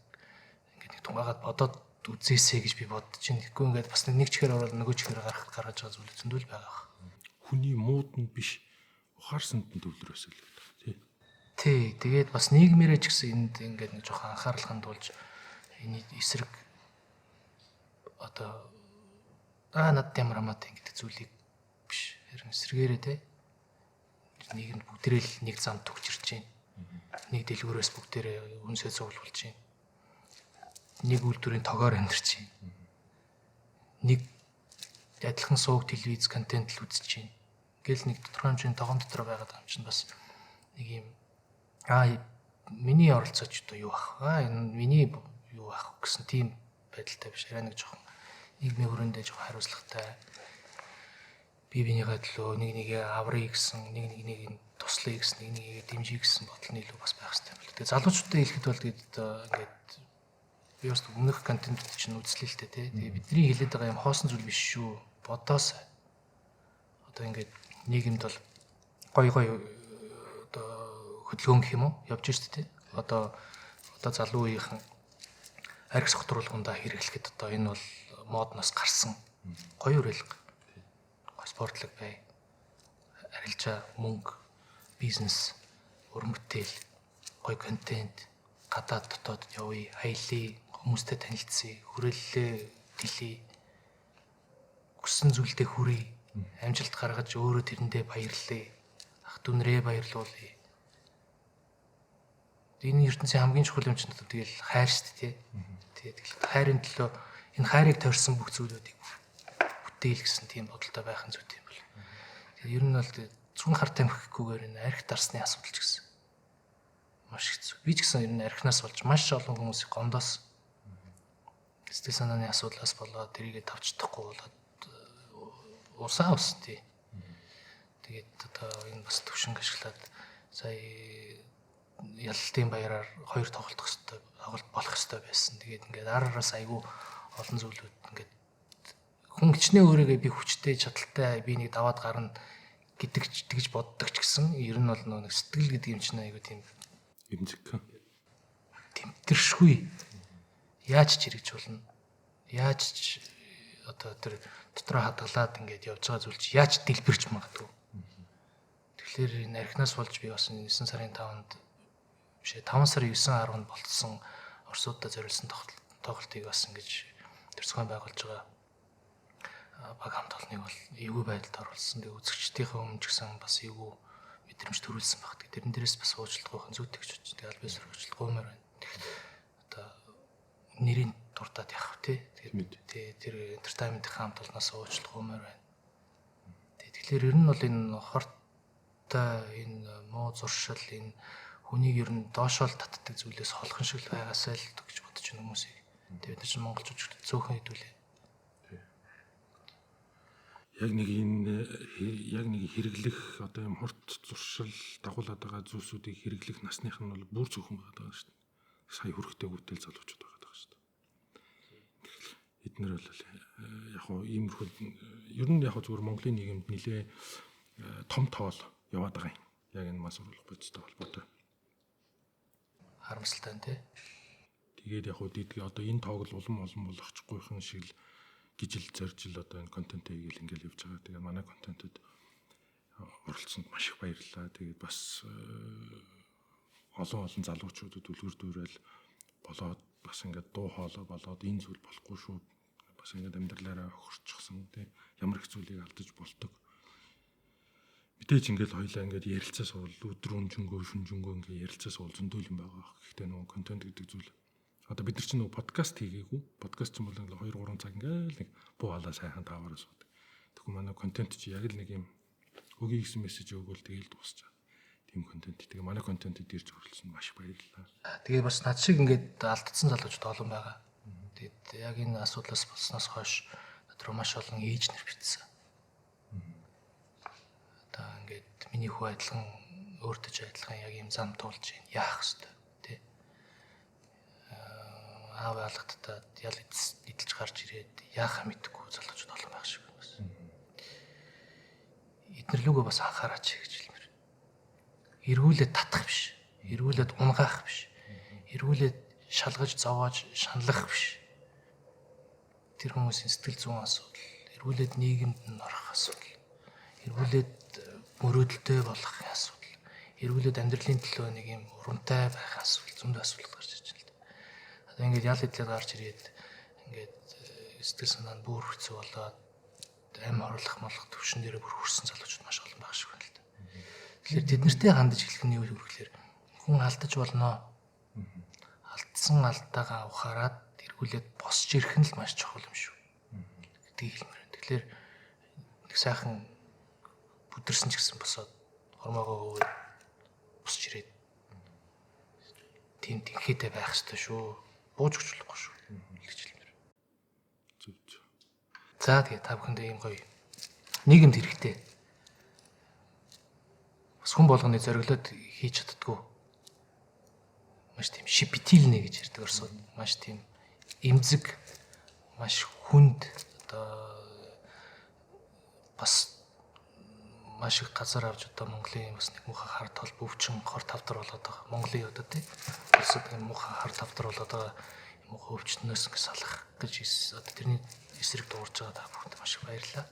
ингээд нэг тунгаагаад бодоод үзээсэй гэж би бодож байна. Тэгэхгүй ингээд бас нэг чихээр ороод нөгөө чихээр гаргаж байгаа зүйл зөндөл байгаа. Хүний мууданд биш ухаарсанд нь төвлөрөөс л байдаг тий. Тий, тэгээд бас нийгмээрээ ч гэсэн энд ингээд нэг жоохон анхаарал хандуулж энэ эсрэг одоо над ямар хамаатай гэдэг зүйлийг биш харин эсрэгээрээ тий нийгэмд бүгдээрээ л нэг зам төгж ирж байна. Нэг дэлгүүрээс бүгдээрээ үнсээ цуглуулж байна. Нэг үйлдвэрийн тогоор амьдарч байна. Нэг адилхан сууг телевиз контент л үзэж байна. Ингээл нэг тодорхой хэмжээний тогоон дотор байгаад байгаа юм чинь бас нэг юм миний оролцооч одоо юу ах энэ миний юу ах гэсэн тийм байдалтай биш. Арай нэг жоохон нийгмийн хүрээндээ жоохон хариуцлагатай бие биенийгээ төлөө нэг аврыг гэсэн нэг туслая гэсэн нэг дэмжиж гэсэн бодол нь илүү бас байх хэрэгтэй юм байна. Тэгээ залуучуудад хэлэхэд бол тэгээд ингээд би бас өмнөх контентууд чинь үзлээ л дээ тий. Тэгээ бидний хэлээд байгаа юм хоосон зүйл биш шүү. Бодоос одоо ингээд нийгэмд бол гой одоо хөдөлгөөн гэх юм уу явж штэ тий. Одоо залуу үеийнхэн арх сохтруулгундаа хэрэглэхэд одоо энэ бол модноос гарсан гоё үрэлэг спортлог бай. Арилжаа, мөнгө, бизнес, уран бүтээл, гоё контент, гадаад дотоод явъя, хаялъя, хүмүүстэй танилцъя, хүрээллээ дэлхий хүссэн зүйлдээ хүрье, амжилт гаргаж өөрөө тэрэндээ баярлая, ах дүүнрээ баярлуулъя. Энэ ертөнцийн хамгийн чухал юм чинь тэгэл хайр шүү дээ тий. Тэгэл хайрын төлөө энэ хайрыг тойрсон бүх зүйлүүдийг бүтээл гэсэн тийм бодолтой байх нь зүйтэй юм бол. Тэгэхээр ер нь бол зөвхөн хар тамхихгүйгээр энэ арх дарсны асуудал ч гэсэн маш хэцүү. Би ч гэсэн ер нь архинаас болж маш олон хүмүүсийг гомдоос сэтгэл санааны асуудлаас болоод тэрийгэ тавчдахгүй болоод усаа устэй. Тэгээд одоо энэ бас төвшинг ашиглаад сая ялалтын баяраар 2 тоглолт болох хэвээр байсан. Тэгээд ингээд араас айгүй олон зүйлүүд ингээд хүн хичнээн өөрийгөө би хүчтэй чадaltaй би нэг даваад гарна тэгж боддог ч гэсэн ер нь бол нэг сэтгэл гэдэг юм чинь айгүй тийм эмзэг тэмтэршгүй яаж ч хэрэгжүүлнэ яаж ч одоо тэр дотроо хадгалаад ингээд явж байгаа зүйл чи яаж дэлбэрч магадгүй. Тэгэхээр энэ архинаас болж би бас 9 сарын 5-нд биш 5 сарын 9-10-нд болцсон Оросуудад зориулсан тоглолтыг бас ингэж тэр зохион байгуулж байгаа баг хамт олныг бол эвгүй байдалд оруулсан. Тэгээ үзэгчдийнхээ өмнө ч гэсэн бас эвгүй мэдрэмж төрүүлсэн баг. Тэрэн дээрээс бас уучлалт гойхон зүйтэй гэж бодчих. Тэгээ аль бисэр уучлалт гоймоор байна. Одоо нэрийн дуртад явах тий. Тэгээ тэр entertainment-ийн хамт олноос уучлалт гоймоор байна. Тэгэхээр ер нь бол энэ хортой энэ муу зуршил энэ хүнийг ер нь доошоол татдаг зүйлээс холхон шиг байгаасай л гэж бодож байна хүмүүсийг. Тэгээ бид чинь монголчууд зөөхөн хэдүүлээ. Яг нэг хэрэглэх одоо юм хорт зуршил дагуулад байгаа зүйлсүүдийг хэрэглэх насных нь бол бүр зөвхөн байгаа шүү дээ. Сая хүрэхтэй гүтэл залуучууд байгаа шүү дээ. Эднэр бол яг хоо иймэрхүү ер нь яг зүгээр Монголын нийгэмд нэлээ том тоол яваад байгаа юм. Яг энэ мас урлах бодистой холбоотой. Харамсалтай тий. Тэгээд яг хоо дийдгээ одоо энэ тоог л улам болгочихгүйхэн шиг л гижил зоржил одоо энэ контент хийгээл ингээл явж байгаа. Тэгээ манай контентэд оролцсонд маш их баярлалаа. Тэгээд бас олон залуучуудад үлгэр дуурайл болоод бас ингээд дуу хоолой болоод энэ зүйл болохгүй шүү. Бас ингээд амьдралаараа хөрчихсөн тий. Ямар их зүйлийг алдаж болдог. Мэдээж ингээд хоёлаа ингээд ярилцаа суул өдрөөнжөнгөө шүнжөнгөө ингээд ярилцаа суул зөндөл юм байгаа. Гэхдээ нөгөө контент гэдэг зүйл одоо бид нар чинь нөгөө подкаст хийгээгүй. Подкаст чинь бол 2-3 цаг ингээл нэг бууалаа сайхан таавар суудаг. Тэгэхгүй манай контент чи яг л нэг юм өгье гэсэн мессеж өгөөл тэгээл дуусчаа. Тийм контент. Тэгээ манай контентэд ирж оролцсон маш баярлалаа. Тэгээ бас над шиг ингээд алдсан залуучууд олон байгаа. Тэгээд яг энэ асуудлаас болсноос хойш дотроо маш олон ээж нар битсэн. Одоо ингээд миний хүү адилхан өөртөө адилхан яг юм зам туулж яах хэвээр тий. Аав алгадтаад ял эдэлж гарч ирээд яахаа мэдэхгүй залуучууд олон байх шиг байна бас. Эднэр лүгөө бас анхаараач гэж хэлмээр. эргүүлээд татах биш. Эргүүлээд унгаах биш. Эргүүлээд шалгаж зовоож шаналгах биш. Тэр хүмүүсийн сэтгэл зүйн асуудал, эргүүлээд нийгэмд нь орох асуудал, эргүүлээд мөрөөдөлтэй болох асуудал, эргүүлээд амьдралын төлөө нэг юм урамтай байх асуудал, зөндөө асуудал гарч ирж байна л да. Одоо ингээд ял идлээд гарч ирээд ингээд сэтгэл санаа нь бүр хэцүү болоод амь орлох молох төвшин дээр бүр хүрсэн залуучууд маш олон байх шиг байна л да. Тэгэхээр тэд нартэй хандаж эхлэх нь юу гэхээр хүн алдаж болно. Алдсан алдаагаа ухаарад эргүүлээд босч ирэх нь л маш чухал юм шүү. Гэдгийг хэлмээр. Тэгэхээр нэг сайхан бүдэрсэн ч гэсэн босоод хормоогоо өвөө босч ирээд тийм тэнхээтэй байх хэрэгтэй шүү. Бууж өгч болохгүй шүү. Гэж хэлмээр. Зөв зөв. За тэгээ та бүхэндээ ийм гоё нийгэмд хэрэгтэй. Бас хүн болгоны зориглоод хийж чаддгүй. Маш тийм шипитилнэ гэж ярьдаг орсууд. Маш тийм эмзэг, маш хүнд одоо бас маш их газар авч одоо Монголын бас нэг муухай хар толб өвчин хор тавдар болоод байгаа. Монголын одоо тийм улсад нэг муухай хар тавдар болоод байгаа муухай өвчтнөөс ингэ салах гэж одоо тэрний эсрэг дуурж байгаа та бүхэнд маш их баярлалаа.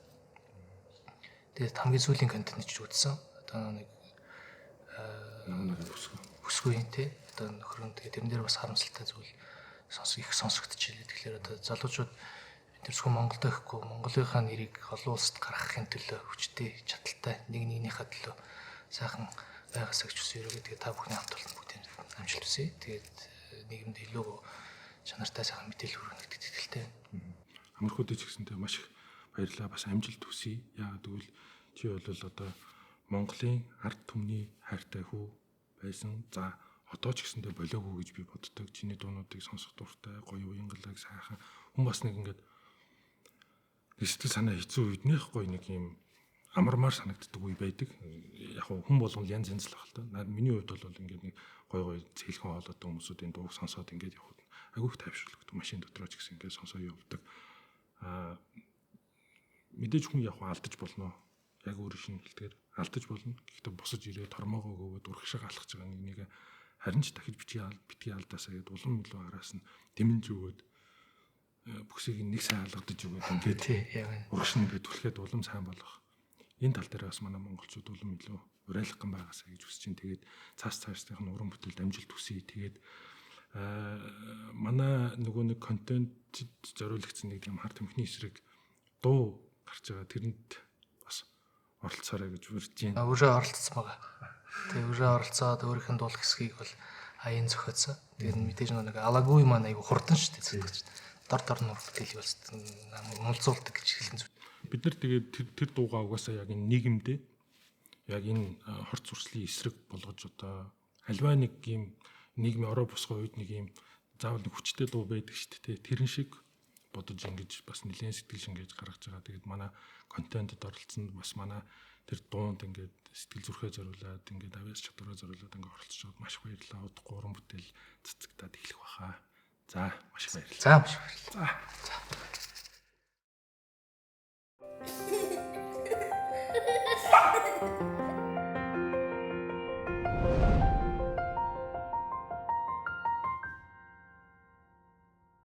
Тэгээд хамгийн сүүлийн контент ч үзсэн. Одоо нэг өсгүй тий. Одоо нөхрөн тэгээд тэрэн дээр бас харамсалтай зүйл их сонсогдчихлээ. Тэгэхээр одоо залуучууд бид зөвхөн Монголд ихгүй Монголынхаа нэрийг олон улсад гаргахын төлөө хүчтэй чадaltaй нэг нэгнийхээ төлөө сайхан байгаасаа гэж хүсэж өрөө гэдэг та бүхний хамт олон бүгдийн амжилт хүсье. Тэгээд нийгэмд илүү чанартай сайхан мэдээлэл хүргэх гэдэгт итгэлтэй байна. Амархуудыг ч гэсэнтэй маш их баярлалаа. Бас амжилт хүсье. Яагаад гэвэл чи бол одоо Монголын ард түмний хайртай хүү байсан. За одоо ч гэсэндээ болоогүй гэж би боддог. Чиний дуунуудыг сонсох дуртай, гоё уянгалаг сайхан. Хүн бас нэг ингээд сэтгэл санаа хэцүү үед нэх гоё нэг юм амармаар санагддаг үе байдаг. Яг хүн болгон янз янз л баг л та. Миний хувьд бол ингээд нэг гоё гоё цэлхэн хоолойтой хүмүүсийн дууг сонсоод ингээд явхад агиух тайвшруулдаг. Машин дотроо ч гэсэн ингээд сонсоо явдаг. Мэдээж хүн яг алдаж болно. Яг өөрөөр шинэлтэйгээр алдаж болно. Гэхдээ босож ирээ тормоогоо өгөөд урагшаа алхаж байгаа нэг харин ч дахиж битгий алдаасаа гээд улам илүү араас нь дэмэнж өгөөд бүхсийг нэг сайн алгадаж өгөөд ингээд урагш нь ингээд түлхээд улам сайн болох. Энэ тал дээр бас манай монголчууд улам илүү урайлахган байгаасаа гэж хүсэж чинь тэгээд цаашдынх нь уран бүтээлд амжилт хүсье. Тэгээд манай нөгөө нэг контентэд зориулагдсан нэг юм хар тамхины эсрэг дуу гарч байгаа. Тэрэнд бас оролцоорой гэж урьж байна. Өөрөө оролцсон байгаа. Тэгээ өөрөө оролцоод өөрийнх нь дуул хэсгийг бол аян зохиоцсон. Тэгээд мэдээж нэг алагүй маань айгу хурдан шүү дээ зэрэгч. Дор нур бүтээл болж мулзуулдаг гэж хэлэн зү. Бид нар тэгээд тэр дуугаа угаасаа яг энэ нийгэмдээ яг энэ хорц зурслын эсрэг болгож одоо альва нэг юм нийгмийн ороо босгоо үед нэг юм заавал нэг хүчтэй дуу байдаг шүү дээ. Тэрэн шиг бодож ингэж бас нэлээд сэтгэл шингээж гаргаж байгаа. Тэгээд манай контентэд оролцсонд бас манай тэр дуунд ингээд сэтгэл зүрхээ зориулаад ингээд авьяас чадвараа зориулаад ингээд оролцож байгаад маш баярлалаа. Удахгүй уран бүтээл цэцэгдээд эхлэх баха. За маш баярлалаа. За маш баярлалаа. За.